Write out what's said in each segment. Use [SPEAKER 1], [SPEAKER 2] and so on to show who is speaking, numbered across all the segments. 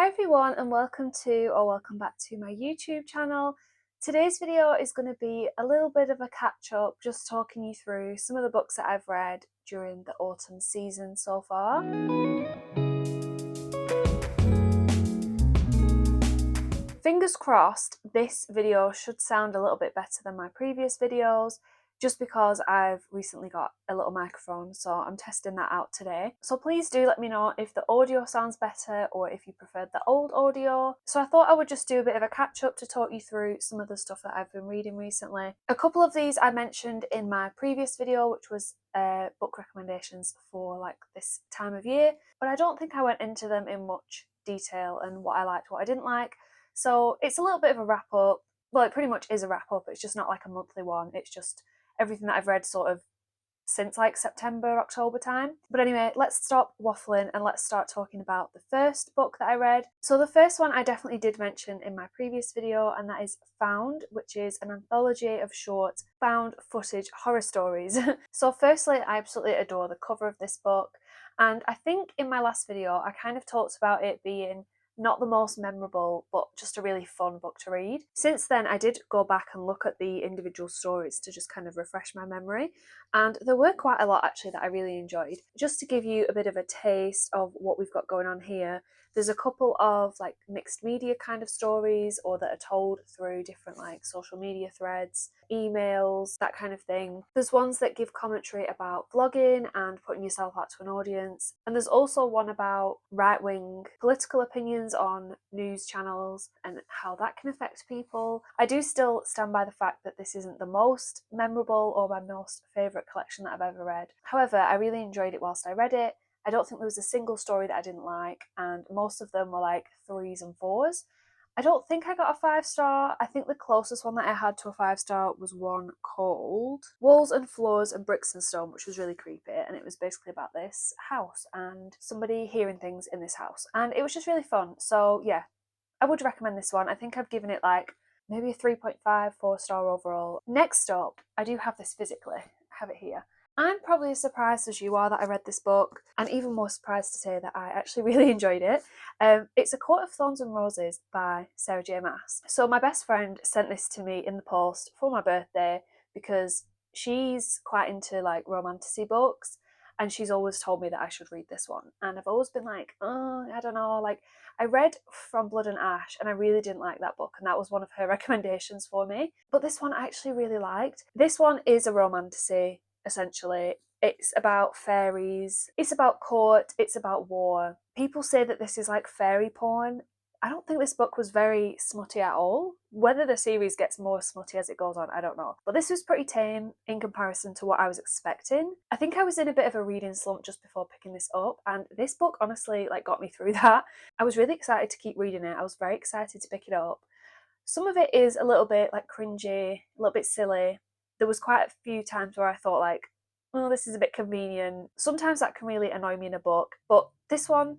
[SPEAKER 1] Hi everyone and welcome back to my YouTube channel. Today's video is going to be a little bit of a catch up, just talking you through some of the books that I've read during the autumn season so far. Fingers crossed, this video should sound a little bit better than my previous videos, just because I've recently got a little microphone, so I'm testing that out today. So please do let me know if the audio sounds better or if you preferred the old audio. So I thought I would just do a bit of a catch up to talk you through some of the stuff that I've been reading recently. A couple of these I mentioned in my previous video, which was book recommendations for like this time of year, but I don't think I went into them in much detail and what I liked, what I didn't like. So it's a little bit of a wrap up. Well, it pretty much is a wrap up. It's just not like a monthly one. It's just everything that I've read sort of since like September, October time. But anyway, let's stop waffling and let's start talking about the first book that I read. So the first one I definitely did mention in my previous video, and that is Found, which is an anthology of short found footage horror stories. So firstly, I absolutely adore the cover of this book. And I think in my last video, I kind of talked about it being not the most memorable, but just a really fun book to read. Since then, I did go back and look at the individual stories to just kind of refresh my memory, and there were quite a lot actually that I really enjoyed. Just to give you a bit of a taste of what we've got going on here, there's a couple of like mixed media kind of stories, or that are told through different like social media threads, emails, that kind of thing. There's ones that give commentary about vlogging and putting yourself out to an audience, and there's also one about right-wing political opinions on news channels and how that can affect people. I do still stand by the fact that this isn't the most memorable or my most favourite collection that I've ever read. However, I really enjoyed it whilst I read it. I don't think there was a single story that I didn't like, and most of them were like 3s and 4s. I don't think I got a 5-star. I think the closest one that I had to a 5-star was one called Walls and Floors and Bricks and Stone, which was really creepy, and it was basically about this house and somebody hearing things in this house, and it was just really fun. So yeah, I would recommend this one. I think I've given it like maybe a 3.5, 4-star overall. Next up, I do have this physically. I have it here. I'm probably as surprised as you are that I read this book, and even more surprised to say that I actually really enjoyed it. It's A Court of Thorns and Roses by Sarah J Maas. So my best friend sent this to me in the post for my birthday because she's quite into like romantasy books, and she's always told me that I should read this one. And I've always been like, oh, I don't know, like I read From Blood and Ash and I really didn't like that book, and that was one of her recommendations for me. But this one I actually really liked. This one is a romantasy, essentially. It's about fairies, it's about court, it's about war. People say that this is like fairy porn. I don't think this book was very smutty at all. Whether the series gets more smutty as it goes on, I don't know. But this was pretty tame in comparison to what I was expecting. I think I was in a bit of a reading slump just before picking this up, and this book honestly like got me through that. I was really excited to keep reading it. I was very excited to pick it up. Some of it is a little bit like cringy, a little bit silly. There was quite a few times where I thought like, oh, this is a bit convenient. Sometimes that can really annoy me in a book, but this one,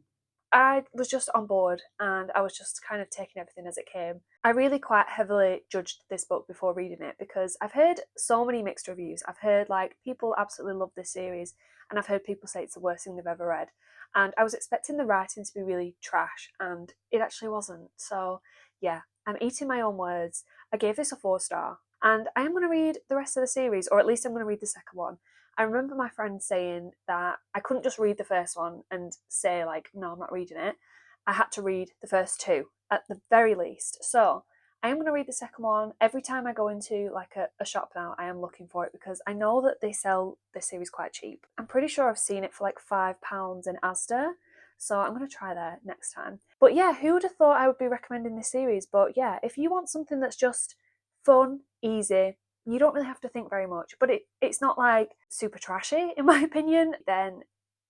[SPEAKER 1] I was just on board and I was just kind of taking everything as it came. I really quite heavily judged this book before reading it because I've heard so many mixed reviews. I've heard like people absolutely love this series, and I've heard people say it's the worst thing they've ever read. And I was expecting the writing to be really trash, and it actually wasn't. So yeah, I'm eating my own words. I gave this a 4-star, and I am going to read the rest of the series, or at least I'm going to read the second one. I remember my friend saying that I couldn't just read the first one and say like, no, I'm not reading it. I had to read the first 2 at the very least. So I am going to read the second one. Every time I go into like a shop now, I am looking for it because I know that they sell this series quite cheap. I'm pretty sure I've seen it for like £5 in Asda. So I'm going to try that next time. But yeah, who would have thought I would be recommending this series? But yeah, if you want something that's just fun, easy, you don't really have to think very much, but it's not like super trashy in my opinion, then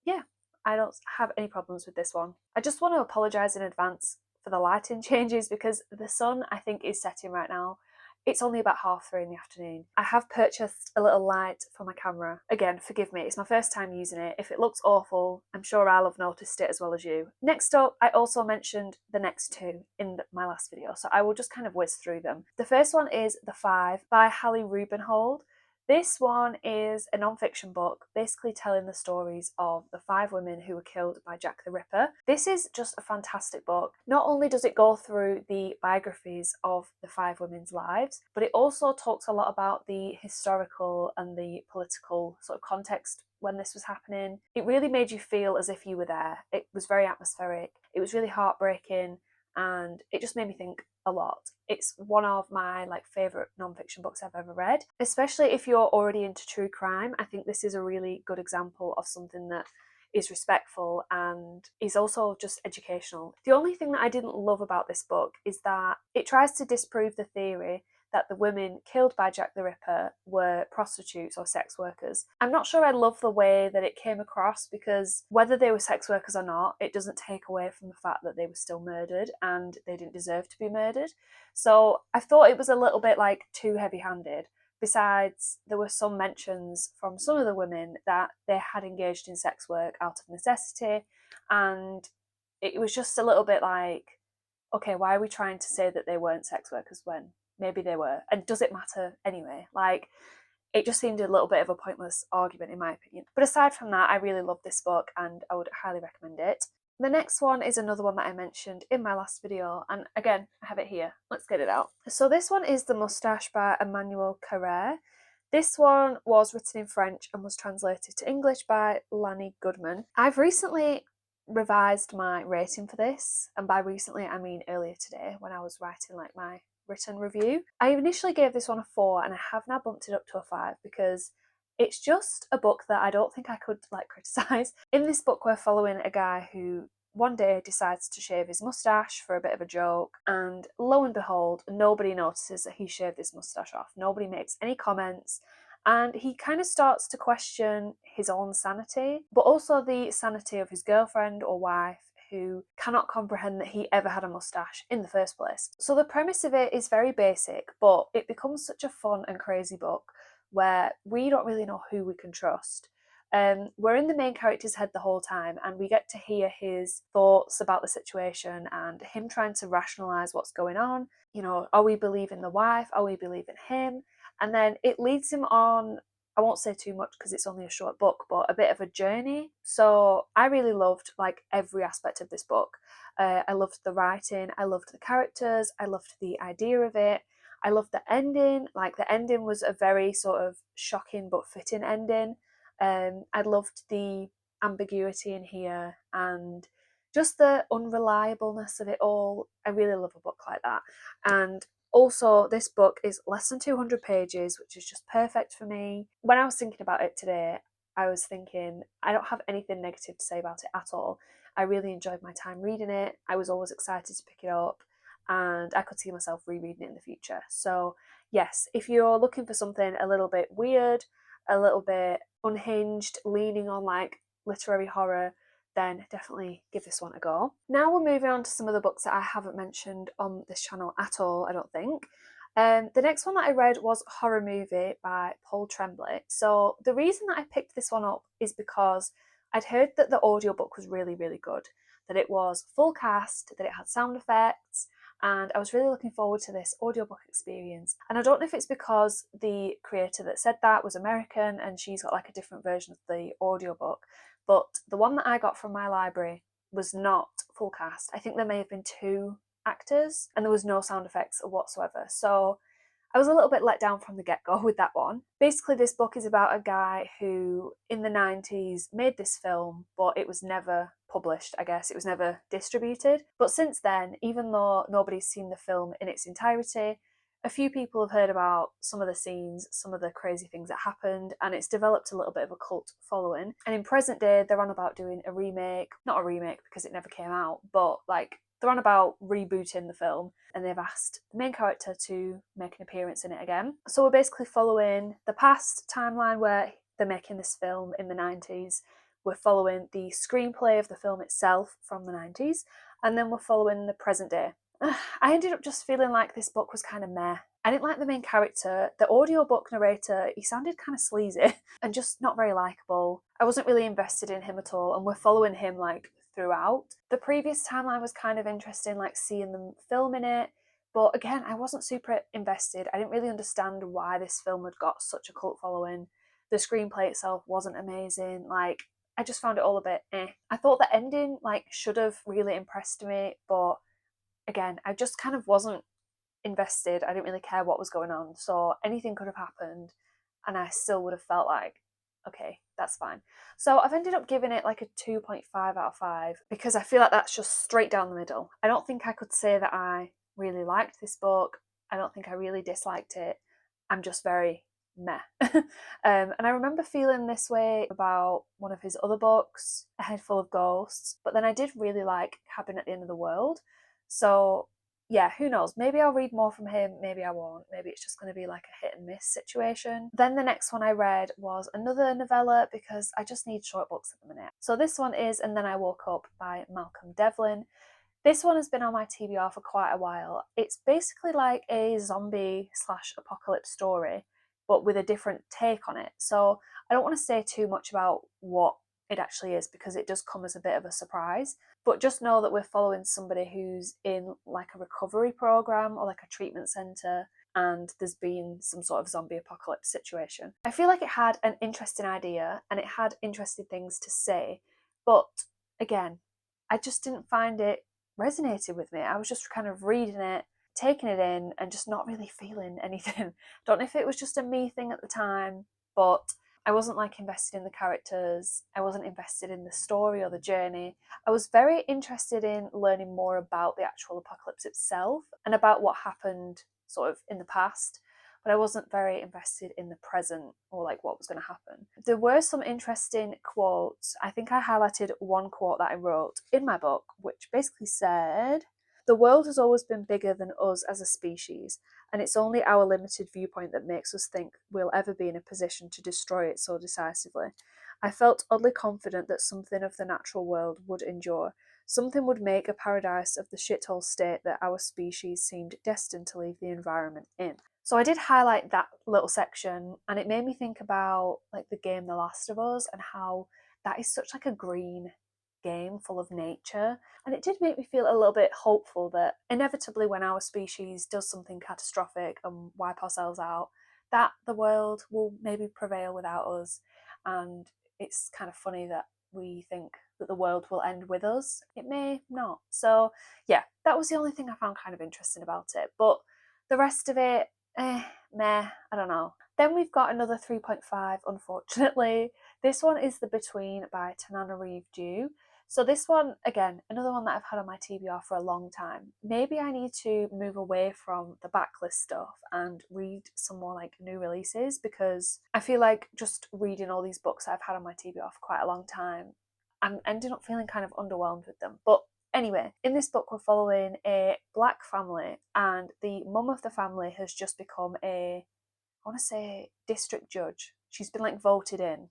[SPEAKER 1] yeah, I don't have any problems with this one. I just want to apologise in advance for the lighting changes because the sun I think is setting right now. It's only about 3:30 in the afternoon. I have purchased a little light for my camera. Again, forgive me, it's my first time using it. If it looks awful, I'm sure I'll have noticed it as well as you. Next up, I also mentioned the next 2 in my last video, so I will just kind of whiz through them. The first one is The Five by Hallie Rubenhold. This one is a non-fiction book basically telling the stories of the 5 women who were killed by Jack the Ripper. This is just a fantastic book. Not only does it go through the biographies of the 5 women's lives, but it also talks a lot about the historical and the political sort of context when this was happening. It really made you feel as if you were there. It was very atmospheric. It was really heartbreaking, and it just made me think a lot. It's one of my favorite non-fiction books I've ever read, especially if you're already into true crime. I think this is a really good example of something that is respectful and is also just educational. The only thing that I didn't love about this book is that it tries to disprove the theory that the women killed by Jack the Ripper were prostitutes or sex workers. I'm not sure I love the way that it came across, because whether they were sex workers or not, it doesn't take away from the fact that they were still murdered and they didn't deserve to be murdered. So I thought it was a little bit too heavy-handed. Besides, there were some mentions from some of the women that they had engaged in sex work out of necessity, and it was just a little bit okay, why are we trying to say that they weren't sex workers when maybe they were? And does it matter anyway? It just seemed a little bit of a pointless argument in my opinion. But aside from that, I really love this book and I would highly recommend it. The next one is another one that I mentioned in my last video, and again, I have it here. Let's get it out. So this one is The Moustache by Emmanuel Carrère. This one was written in French and was translated to English by Lanny Goodman. I've recently revised my rating for this, and by recently I mean earlier today when I was writing my written review. I initially gave this one a 4 and I have now bumped it up to a 5 because it's just a book that I don't think I could criticise. In this book we're following a guy who one day decides to shave his moustache for a bit of a joke, and lo and behold, nobody notices that he shaved his moustache off. Nobody makes any comments, and he kind of starts to question his own sanity, but also the sanity of his girlfriend or wife, who cannot comprehend that he ever had a moustache in the first place. So the premise of it is very basic, but it becomes such a fun and crazy book where we don't really know who we can trust. We're in the main character's head the whole time, and we get to hear his thoughts about the situation and him trying to rationalise what's going on. You know, are we believing the wife? Are we believing him? And then it leads him on, I won't say too much because it's only a short book, but a bit of a journey. So I really loved every aspect of this book. I loved the writing, I loved the characters, I loved the idea of it. I loved the ending. The ending was a very sort of shocking but fitting ending. I loved the ambiguity in here and just the unreliableness of it all. I really love a book like that. And also, this book is less than 200 pages, which is just perfect for me. When I was thinking about it today, I was thinking I don't have anything negative to say about it at all. I really enjoyed my time reading it. I was always excited to pick it up, and I could see myself rereading it in the future. So yes, if you're looking for something a little bit weird, a little bit unhinged, leaning on literary horror, then definitely give this one a go. Now we're moving on to some of the books that I haven't mentioned on this channel at all, I don't think. The next one that I read was Horror Movie by Paul Tremblay. So the reason that I picked this one up is because I'd heard that the audiobook was really, really good, that it was full cast, that it had sound effects, and I was really looking forward to this audiobook experience. And I don't know if it's because the creator that said that was American and she's got a different version of the audiobook, but the one that I got from my library was not full cast. I think there may have been 2 actors and there was no sound effects whatsoever. So I was a little bit let down from the get-go with that one. Basically, this book is about a guy who, in the 90s, made this film, but it was never published, I guess. It was never distributed. But since then, even though nobody's seen the film in its entirety, a few people have heard about some of the scenes, some of the crazy things that happened, and it's developed a little bit of a cult following. And in present day, they're on about doing a remake, not a remake because it never came out, but they're on about rebooting the film, and they've asked the main character to make an appearance in it again. So we're basically following the past timeline where they're making this film in the 90s. We're following the screenplay of the film itself from the 90s, and then we're following the present day. I ended up just feeling like this book was kind of meh. I didn't like the main character. The audiobook narrator, he sounded kind of sleazy and just not very likeable. I wasn't really invested in him at all, and we're following him throughout. The previous timeline was kind of interesting, seeing them filming it, But again, I wasn't super invested. I didn't really understand why this film had got such a cult following. The screenplay itself wasn't amazing. Like, I just found it all a bit eh. I thought the ending like should have really impressed me, but again, I just kind of wasn't invested. I didn't really care what was going on. So anything could have happened and I still would have felt like, okay, that's fine. So I've ended up giving it like a 2.5 out of 5 because I feel like that's just straight down the middle. I don't think I could say that I really liked this book. I don't think I really disliked it. I'm just very meh. And I remember feeling this way about one of his other books, A Head Full of Ghosts, but then I did really like Cabin at the End of the World. So yeah, who knows? Maybe I'll read more from him, maybe I won't. Maybe it's just going to be like a hit and miss situation. Then the next one I read was another novella because I just need short books at the minute. So this one is And Then I Woke Up by Malcolm Devlin. This one has been on my TBR for quite a while. It's basically like a zombie slash apocalypse story, but with a different take on it. So I don't want to say too much about what it actually is because it does come as a bit of a surprise. But just know that we're following somebody who's in like a recovery program or like a treatment centre, and there's been some sort of zombie apocalypse situation. I feel like it had an interesting idea and it had interesting things to say, but again, I just didn't find it resonated with me. I was just kind of reading it, taking it in, and just not really feeling anything. Don't know if it was just a me thing at the time, but I wasn't like invested in the characters. I wasn't invested in the story or the journey. I was very interested in learning more about the actual apocalypse itself and about what happened sort of in the past, but I wasn't very invested in the present or like what was going to happen. There were some interesting quotes. I think I highlighted one quote that I wrote in my book, which basically said, "The world has always been bigger than us as a species, and it's only our limited viewpoint that makes us think we'll ever be in a position to destroy it so decisively. I felt oddly confident that something of the natural world would endure. Something would make a paradise of the shithole state that our species seemed destined to leave the environment in." So I did highlight that little section, and it made me think about like the game The Last of Us and how that is such like a green game full of nature. And it did make me feel a little bit hopeful that inevitably when our species does something catastrophic and wipe ourselves out, that the world will maybe prevail without us. And it's kind of funny that we think that the world will end with us. It may not. So yeah, that was the only thing I found kind of interesting about it. But the rest of it, meh, I don't know. Then we've got another 3.5, unfortunately. This one is The Between by Tananarive Due. So this one, again, another one that I've had on my TBR for a long time. Maybe I need to move away from the backlist stuff and read some more like new releases, because I feel like just reading all these books that I've had on my TBR for quite a long time, I'm ending up feeling kind of underwhelmed with them. But anyway, in this book, we're following a black family, and the mum of the family has just become I want to say, district judge. She's been like voted in.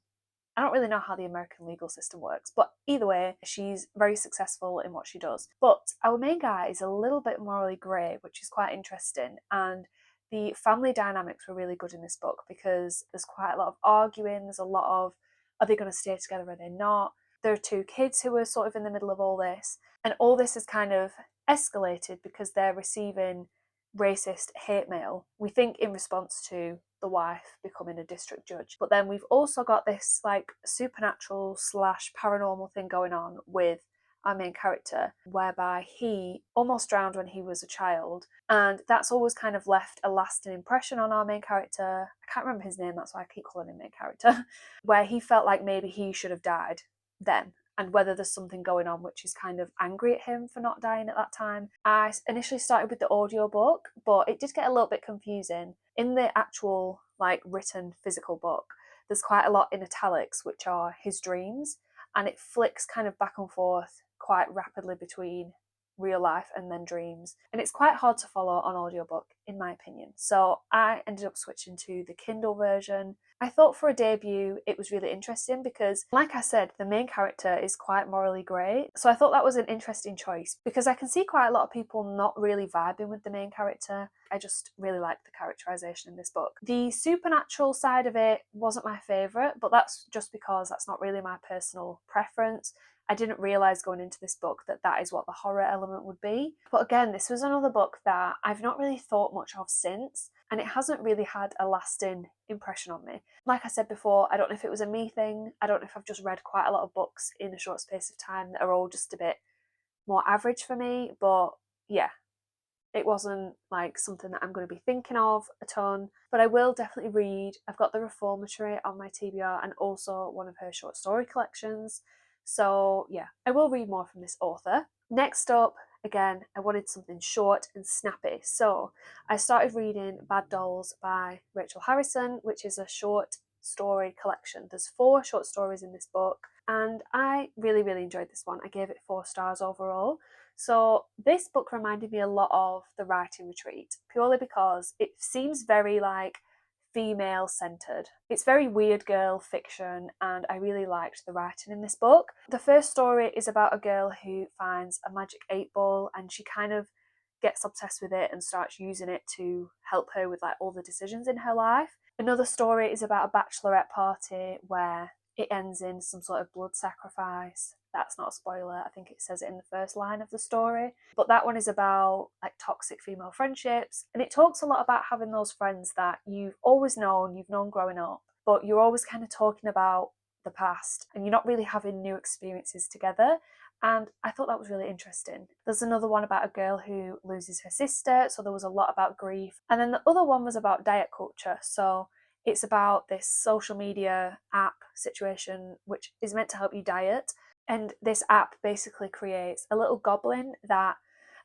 [SPEAKER 1] I don't really know how the American legal system works, but either way, she's very successful in what she does. But our main guy is a little bit morally grey, which is quite interesting. And the family dynamics were really good in this book because there's quite a lot of arguing, there's a lot of, are they going to stay together, are they not? There are two kids who are sort of in the middle of all this. And all this is kind of escalated because they're receiving racist hate mail, we think in response to the wife becoming a district judge. But then we've also got this like supernatural slash paranormal thing going on with our main character, whereby he almost drowned when he was a child, and that's always kind of left a lasting impression on our main character. I can't remember his name, that's why I keep calling him main character. Where he felt like maybe he should have died then, and whether there's something going on which is kind of angry at him for not dying at that time. I initially started with the audiobook, but it did get a little bit confusing. In the actual like written physical book, there's quite a lot in italics, which are his dreams, and it flicks kind of back and forth quite rapidly between real life and then dreams, and it's quite hard to follow on audiobook in my opinion. So I ended up switching to the Kindle version. I thought for a debut it was really interesting because, like I said, the main character is quite morally grey, so I thought that was an interesting choice because I can see quite a lot of people not really vibing with the main character. I just really liked the characterisation in this book. The supernatural side of it wasn't my favourite, but that's just because that's not really my personal preference. I didn't realise going into this book that that is what the horror element would be. But again, this was another book that I've not really thought much of since, and it hasn't really had a lasting impression on me. Like I said before, I don't know if it was a me thing, I don't know if I've just read quite a lot of books in a short space of time that are all just a bit more average for me, but yeah, it wasn't like something that I'm going to be thinking of a ton, but I will definitely read. I've got The Reformatory on my TBR and also one of her short story collections. So yeah, I will read more from this author. Next up, again, I wanted something short and snappy. So I started reading Bad Dolls by Rachel Harrison, which is a short story collection. There's 4 short stories in this book, and I really, really enjoyed this one. I gave it 4 stars overall. So this book reminded me a lot of The Writing Retreat, purely because it seems very like female centered. It's very weird girl fiction, and I really liked the writing in this book. The first story is about a girl who finds a magic 8-ball, and she kind of gets obsessed with it and starts using it to help her with like all the decisions in her life. Another story is about a bachelorette party where it ends in some sort of blood sacrifice. That's not a spoiler, I think it says it in the first line of the story. But that one is about like toxic female friendships, and it talks a lot about having those friends that you've always known, you've known growing up, but you're always kind of talking about the past and you're not really having new experiences together. And I thought that was really interesting. There's another one about a girl who loses her sister, so there was a lot about grief. And then the other one was about diet culture. So it's about this social media app situation which is meant to help you diet. And this app basically creates a little goblin that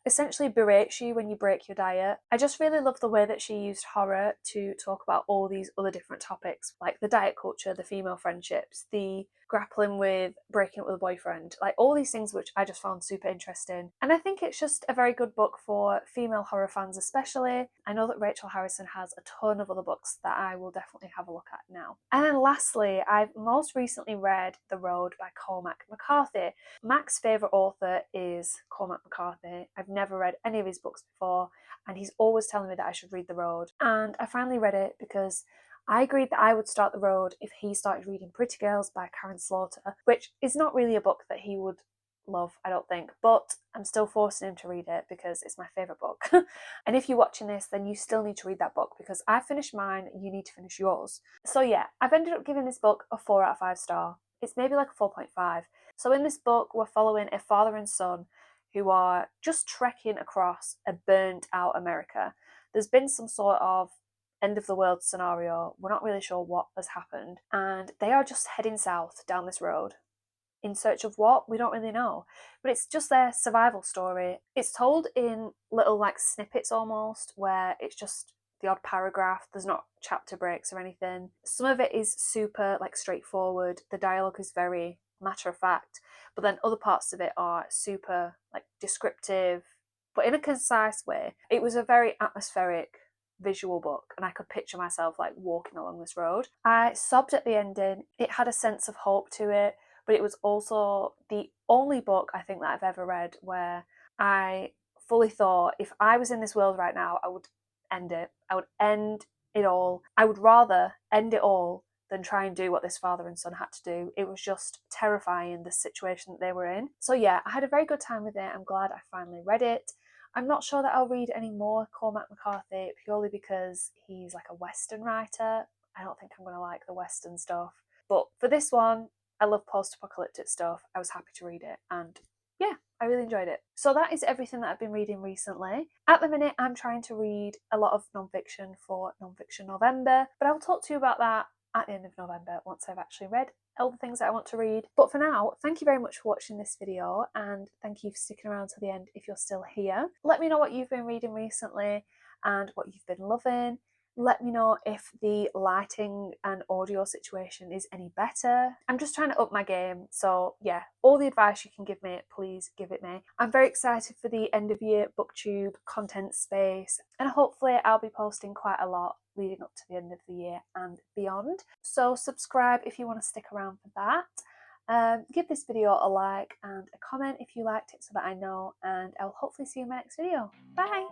[SPEAKER 1] essentially berates you when you break your diet. I just really love the way that she used horror to talk about all these other different topics, like the diet culture, the female friendships, the grappling with breaking up with a boyfriend, like all these things which I just found super interesting. And I think it's just a very good book for female horror fans especially. I know that Rachel Harrison has a ton of other books that I will definitely have a look at now. And then lastly, I've most recently read The Road by Cormac McCarthy. Mac's favourite author is Cormac McCarthy. I've never read any of his books before, and he's always telling me that I should read The Road. And I finally read it because I agreed that I would start The Road if he started reading Pretty Girls by Karen Slaughter, which is not really a book that he would love, I don't think, but I'm still forcing him to read it because it's my favourite book. And if you're watching this, then you still need to read that book because I finished mine and you need to finish yours. So yeah, I've ended up giving this book a 4 out of 5 star. It's maybe like a 4.5. So in this book, we're following a father and son who are just trekking across a burnt out America. There's been some sort of end of the world scenario. We're not really sure what has happened, and they are just heading south down this road in search of what? We don't really know. But it's just their survival story. It's told in little like snippets almost, where it's just the odd paragraph. There's not chapter breaks or anything. Some of it is super like straightforward. The dialogue is very matter of fact, but then other parts of it are super like descriptive, but in a concise way. It was a very atmospheric visual book, and I could picture myself like walking along this road. I sobbed at the ending. It had a sense of hope to it, but it was also the only book I think that I've ever read where I fully thought if I was in this world right now, I would end it. I would end it all. I would rather end it all than try and do what this father and son had to do. It was just terrifying, the situation that they were in. So yeah, I had a very good time with it. I'm glad I finally read it. I'm not sure that I'll read any more Cormac McCarthy purely because he's like a Western writer. I don't think I'm going to like the Western stuff. But for this one, I love post-apocalyptic stuff. I was happy to read it, and yeah, I really enjoyed it. So that is everything that I've been reading recently. At the minute, I'm trying to read a lot of non-fiction for Non-Fiction November, but I'll talk to you about that at the end of November once I've actually read all the things that I want to read. But for now, thank you very much for watching this video, and thank you for sticking around to the end if you're still here. Let me know what you've been reading recently and what you've been loving. Let me know if the lighting and audio situation is any better. I'm just trying to up my game, so yeah, all the advice you can give me, please give it me. I'm very excited for the end of year booktube content space, and hopefully I'll be posting quite a lot leading up to the end of the year and beyond. So subscribe if you want to stick around for that. Give this video a like and a comment if you liked it so that I know, and I'll hopefully see you in my next video. Bye!